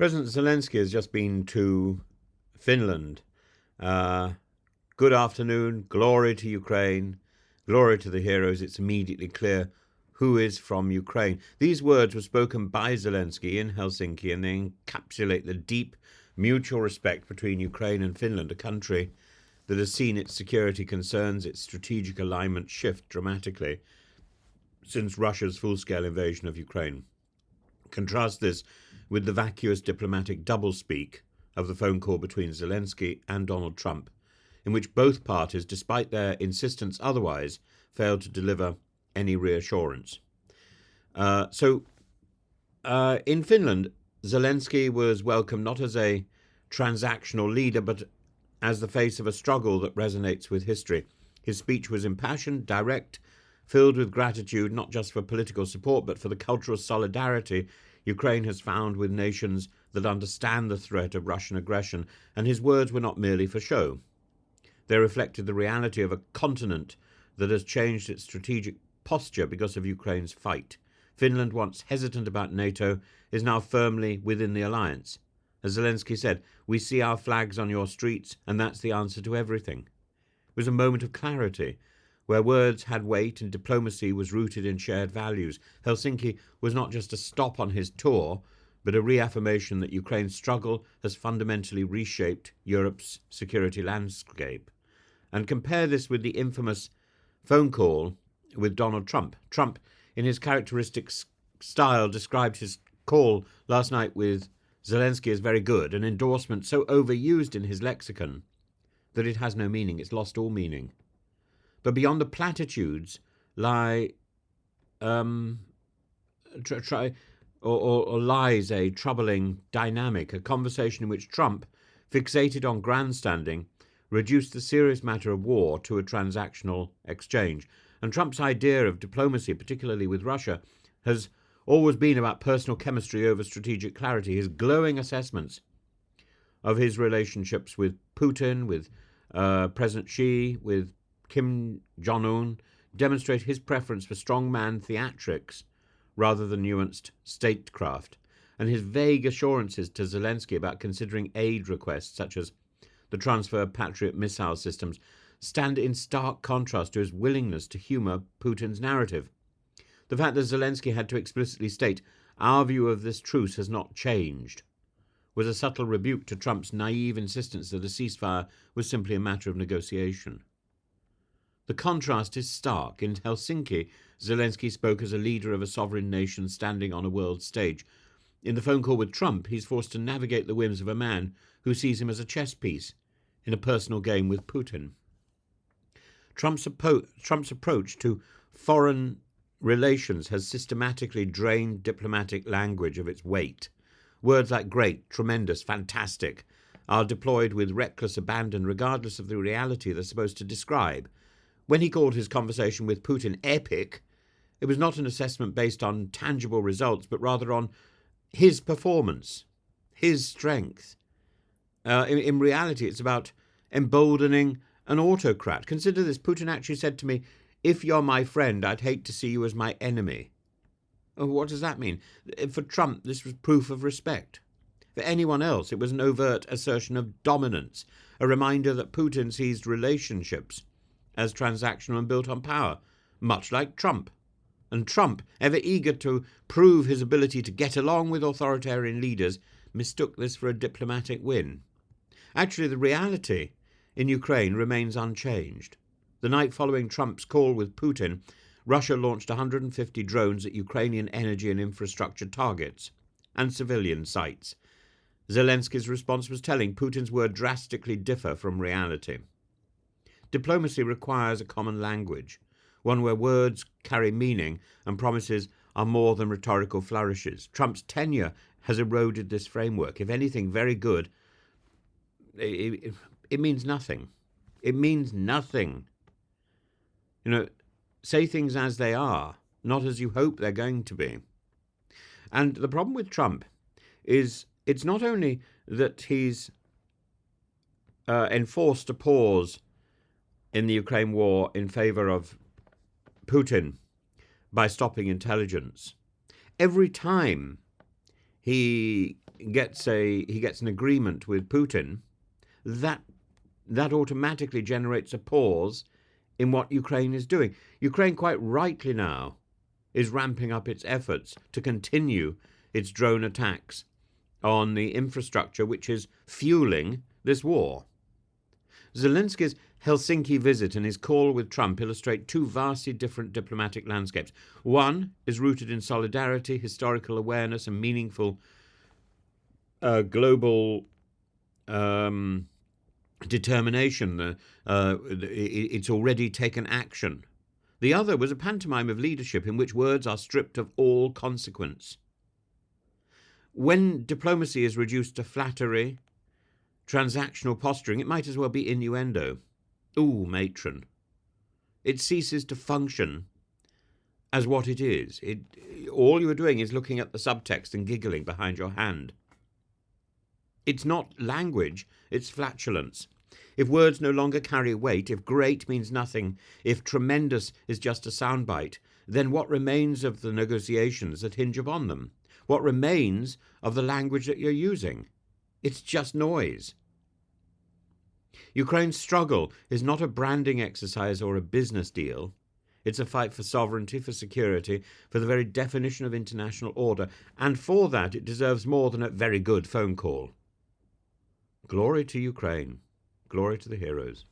President Zelensky has just been to Finland. Uh, Good afternoon, glory to Ukraine, glory to the heroes. It's immediately clear who is from Ukraine. These words were spoken by Zelensky in Helsinki, and they encapsulate the deep mutual respect between Ukraine and Finland, a country that has seen its security concerns, its strategic alignment shift dramatically since Russia's full-scale invasion of Ukraine. Contrast this with the vacuous diplomatic doublespeak of the phone call between Zelensky and Donald Trump, in which both parties, despite their insistence otherwise, failed to deliver any reassurance. In Finland, Zelensky was welcomed not as a transactional leader, but as the face of a struggle that resonates with history. His speech was impassioned, direct, filled with gratitude, not just for political support, but for the cultural solidarity Ukraine has found with nations that understand the threat of Russian aggression, and his words were not merely for show. They reflected the reality of a continent that has changed its strategic posture because of Ukraine's fight. Finland, once hesitant about NATO, is now firmly within the alliance. As Zelensky said, "We see our flags on your streets, and that's the answer to everything." It was a moment of clarity, where words had weight and diplomacy was rooted in shared values. Helsinki was not just a stop on his tour, but a reaffirmation that Ukraine's struggle has fundamentally reshaped Europe's security landscape. And compare this with the infamous phone call with Donald Trump. Trump, in his characteristic style, described his call last night with Zelensky as very good, an endorsement so overused in his lexicon that it has no meaning. It's lost all meaning. But beyond the platitudes lies a troubling dynamic, a conversation in which Trump, fixated on grandstanding, reduced the serious matter of war to a transactional exchange. And Trump's idea of diplomacy, particularly with Russia, has always been about personal chemistry over strategic clarity. His glowing assessments of his relationships with Putin, with President Xi, with Kim Jong-un, demonstrate his preference for strongman theatrics rather than nuanced statecraft. And his vague assurances to Zelensky about considering aid requests, such as the transfer of Patriot missile systems, stand in stark contrast to his willingness to humour Putin's narrative. The fact that Zelensky had to explicitly state, "Our view of this truce has not changed," was a subtle rebuke to Trump's naive insistence that a ceasefire was simply a matter of negotiation. The contrast is stark. In Helsinki, Zelensky spoke as a leader of a sovereign nation standing on a world stage. In the phone call with Trump, he's forced to navigate the whims of a man who sees him as a chess piece in a personal game with Putin. Trump's approach to foreign relations has systematically drained diplomatic language of its weight. Words like great, tremendous, fantastic are deployed with reckless abandon regardless of the reality they're supposed to describe. When he called his conversation with Putin epic, it was not an assessment based on tangible results, but rather on his performance, his strength. In reality, it's about emboldening an autocrat. Consider this. Putin actually said to me, "If you're my friend, I'd hate to see you as my enemy." What does that mean? For Trump, this was proof of respect. For anyone else, it was an overt assertion of dominance, a reminder that Putin sees relationships as transactional and built on power, much like Trump. And Trump, ever eager to prove his ability to get along with authoritarian leaders, mistook this for a diplomatic win. Actually, the reality in Ukraine remains unchanged. The night following Trump's call with Putin, Russia launched 150 drones at Ukrainian energy and infrastructure targets and civilian sites. Zelensky's response was telling. Putin's words drastically differ from reality. Diplomacy requires a common language, one where words carry meaning and promises are more than rhetorical flourishes. Trump's tenure has eroded this framework. If anything, very good. It means nothing. It means nothing. Say things as they are, not as you hope they're going to be. And the problem with Trump is it's not only that he's enforced a pause in the Ukraine war in favor of Putin by stopping intelligence. Every time he gets an agreement with Putin, that automatically generates a pause in what Ukraine is doing. Ukraine, quite rightly now, is ramping up its efforts to continue its drone attacks on the infrastructure which is fueling this war. Zelensky's Helsinki visit and his call with Trump illustrate two vastly different diplomatic landscapes. One is rooted in solidarity, historical awareness, and meaningful global determination. It's already taken action. The other was a pantomime of leadership in which words are stripped of all consequence. When diplomacy is reduced to flattery, transactional posturing, it might as well be innuendo. Ooh, matron. It ceases to function as what it is. All you're doing is looking at the subtext and giggling behind your hand. It's not language, it's flatulence. If words no longer carry weight, if great means nothing, if tremendous is just a soundbite, then what remains of the negotiations that hinge upon them? What remains of the language that you're using? It's just noise. Ukraine's struggle is not a branding exercise or a business deal. It's a fight for sovereignty, for security, for the very definition of international order, and for that it deserves more than a very good phone call. Glory to Ukraine. Glory to the heroes.